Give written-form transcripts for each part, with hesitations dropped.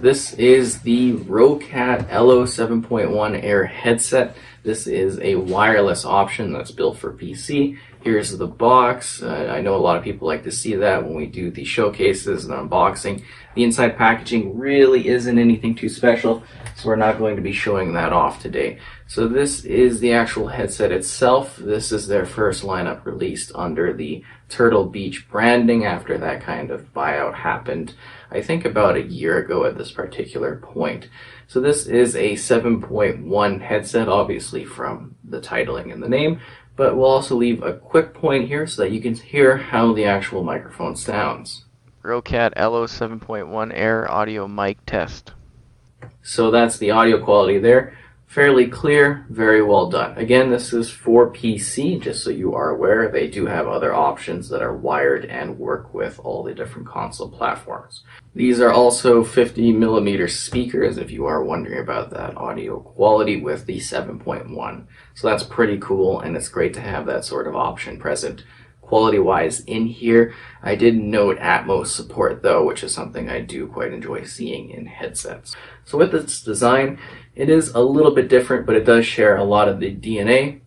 This is the ROCCAT Elo 7.1 Air headset. This is a wireless option that's built for PC. Here's the box. I know a lot of people like to see that when we do the showcases and unboxing. The inside packaging really isn't anything too special, so we're not going to be showing that off today. So this is the actual headset itself. This is their first lineup released under the Turtle Beach branding after that kind of buyout happened, I think about a year ago at this particular point. So this is a 7.1 headset, obviously from the titling and the name, but we'll also leave a quick point here so that you can hear how the actual microphone sounds. ROCCAT Elo 7.1 Air audio mic test. So that's the audio quality there. Fairly clear, very well done. Again, this is for PC, just so you are aware. They do have other options that are wired and work with all the different console platforms. These are also 50mm speakers, if you are wondering about that audio quality with the 7.1. So that's pretty cool, and it's great to have that sort of option present. Quality-wise in here, I did note Atmos support though, which is something I do quite enjoy seeing in headsets. So with this design, it is a little bit different, but it does share a lot of the DNA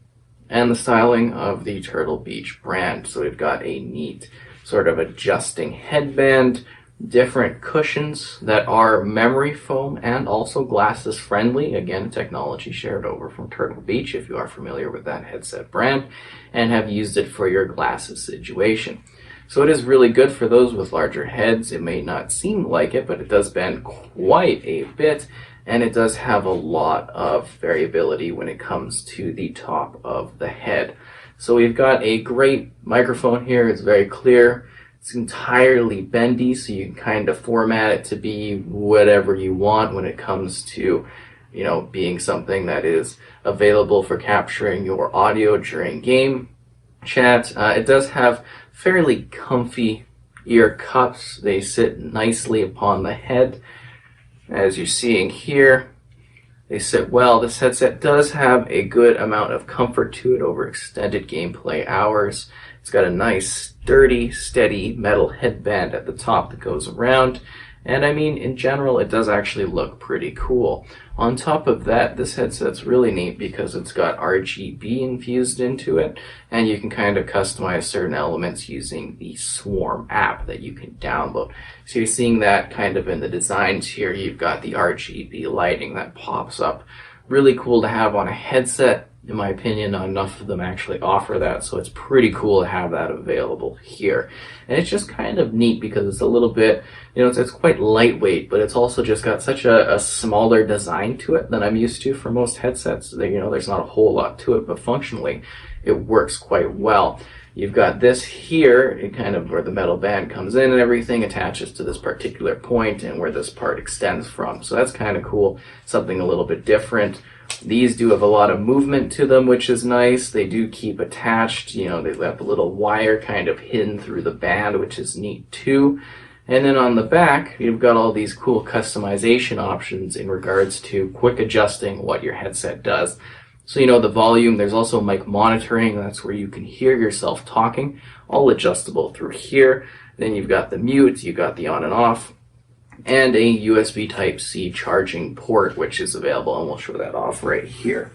and the styling of the Turtle Beach brand. So we've got a neat sort of adjusting headband, different cushions that are memory foam and also glasses friendly. Again, technology shared over from Turtle Beach if you are familiar with that headset brand and have used it for your glasses situation. So it is really good for those with larger heads. It may not seem like it, but it does bend quite a bit, and it does have a lot of variability when it comes to the top of the head. So we've got a great microphone here. It's very clear. It's entirely bendy, so you can kind of format it to be whatever you want when it comes to, being something that is available for capturing your audio during game chat. It does have fairly comfy ear cups. They sit nicely upon the head. As you're seeing here, they sit well. This headset does have a good amount of comfort to it over extended gameplay hours. It's got a nice, sturdy, steady metal headband at the top that goes around. And I mean, in general, it does actually look pretty cool. On top of that, this headset's really neat because it's got RGB infused into it, and you can kind of customize certain elements using the Swarm app that you can download. So you're seeing that kind of in the designs here. You've got the RGB lighting that pops up. Really cool to have on a headset. In my opinion, not enough of them actually offer that, so it's pretty cool to have that available here. And it's just kind of neat because it's a little bit, it's quite lightweight, but it's also just got such a smaller design to it than I'm used to for most headsets. There's not a whole lot to it, but functionally, it works quite well. You've got this here, it kind of where the metal band comes in and everything attaches to this particular point and where this part extends from. So that's kind of cool, something a little bit different. These do have a lot of movement to them, which is nice. They do keep attached. They have a little wire kind of hidden through the band, which is neat too. And then on the back, you've got all these cool customization options in regards to quick adjusting what your headset does. So the volume, there's also mic monitoring. That's where you can hear yourself talking, all adjustable through here. Then you've got the mute, you've got the on and off, and a USB Type-C charging port, which is available, and we'll show that off right here.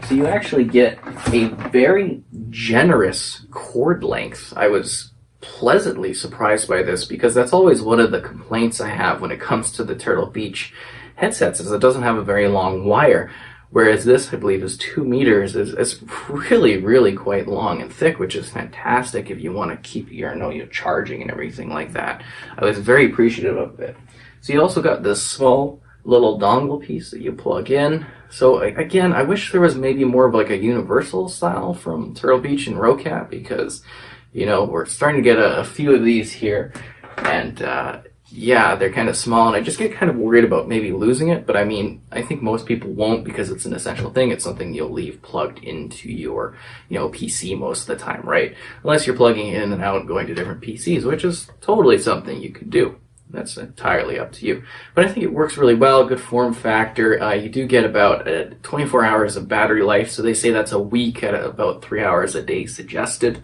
So you actually get a very generous cord length. I was pleasantly surprised by this because that's always one of the complaints I have when it comes to the Turtle Beach headsets, is it doesn't have a very long wire. Whereas this, I believe, is 2 meters. It's really, really quite long and thick, which is fantastic if you want to keep your charging and everything like that. I was very appreciative of it. So you also got this small little dongle piece that you plug in. So again, I wish there was maybe more of like a universal style from Turtle Beach and ROCCAT, because we're starting to get a few of these here, and yeah, they're kind of small, and I just get kind of worried about maybe losing it. But I mean, I think most people won't, because it's an essential thing. It's something you'll leave plugged into your PC most of the time, right? Unless you're plugging in and out, going to different PCs, which is totally something you could do. That's entirely up to you. But I think it works really well, good form factor. You do get about 24 hours of battery life, so they say that's a week at about 3 hours a day suggested.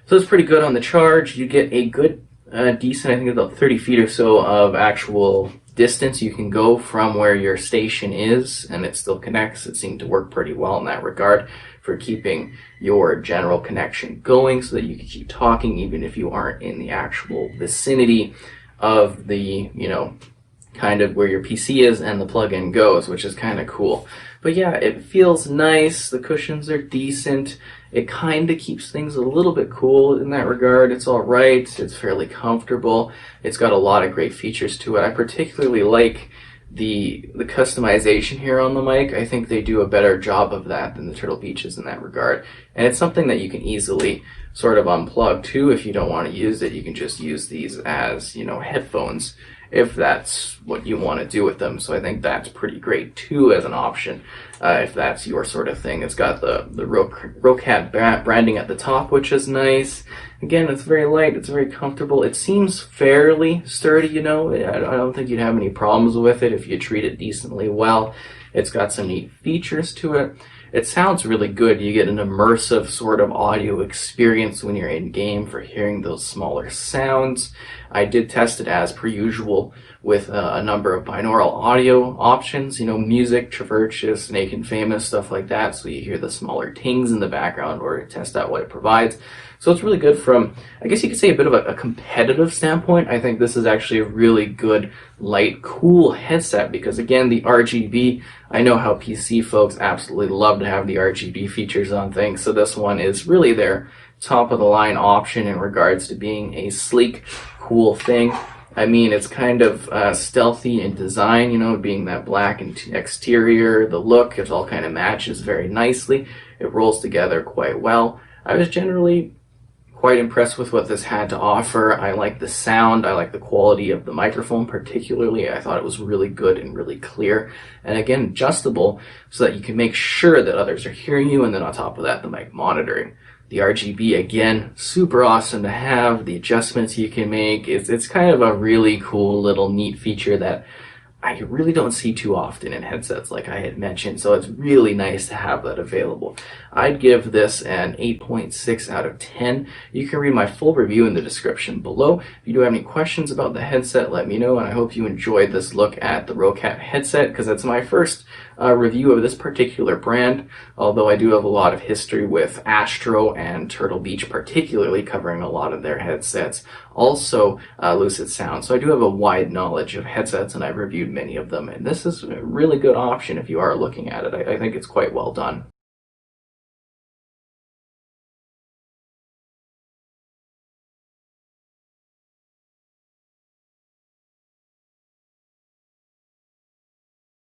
So it's pretty good on the charge. You get a good decent, I think about 30 feet or so of actual distance you can go from where your station is and it still connects. It seemed to work pretty well in that regard for keeping your general connection going so that you can keep talking even if you aren't in the actual vicinity of the, kind of where your PC is and the plug-in goes, which is kind of cool. But yeah, it feels nice. The cushions are decent. It kind of keeps things a little bit cool in that regard. It's all right. It's fairly comfortable. It's got a lot of great features to it. I particularly like the customization here on the mic. I think they do a better job of that than the Turtle Beaches in that regard. And it's something that you can easily sort of unplug too. If you don't want to use it, you can just use these as, headphones if that's what you want to do with them. So I think that's pretty great too as an option if that's your sort of thing. It's got the ROCCAT branding at the top, which is nice. Again, it's very light, it's very comfortable. It seems fairly sturdy, I don't think you'd have any problems with it if you treat it decently well. It's got some neat features to it. It sounds really good. You get an immersive sort of audio experience when you're in game for hearing those smaller sounds. I did test it as per usual with a number of binaural audio options, music, traverses, Snake and Famous, stuff like that, so you hear the smaller tings in the background or test out what it provides. So it's really good from, I guess you could say, a bit of a competitive standpoint. I think this is actually a really good, light, cool headset because, again, the RGB, I know how PC folks absolutely love to have the RGB features on things, so this one is really their top-of-the-line option in regards to being a sleek, cool thing. I mean, it's kind of stealthy in design, being that black exterior, the look, it all kind of matches very nicely. It rolls together quite well. I was generally quite impressed with what this had to offer. I like the sound. I like the quality of the microphone particularly. I thought it was really good and really clear. And again, adjustable so that you can make sure that others are hearing you. And then on top of that, the mic monitoring. The RGB, again, super awesome to have. The adjustments you can make. It's kind of a really cool little neat feature that I really don't see too often in headsets like I had mentioned, so it's really nice to have that available. I'd give this an 8.6 out of 10. You can read my full review in the description below. If you do have any questions about the headset, let me know, and I hope you enjoyed this look at the ROCCAT headset because it's my first review of this particular brand, although I do have a lot of history with Astro and Turtle Beach particularly, covering a lot of their headsets. Also Lucid Sound, so I do have a wide knowledge of headsets and I've reviewed many of them, and this is a really good option if you are looking at it. I think it's quite well done.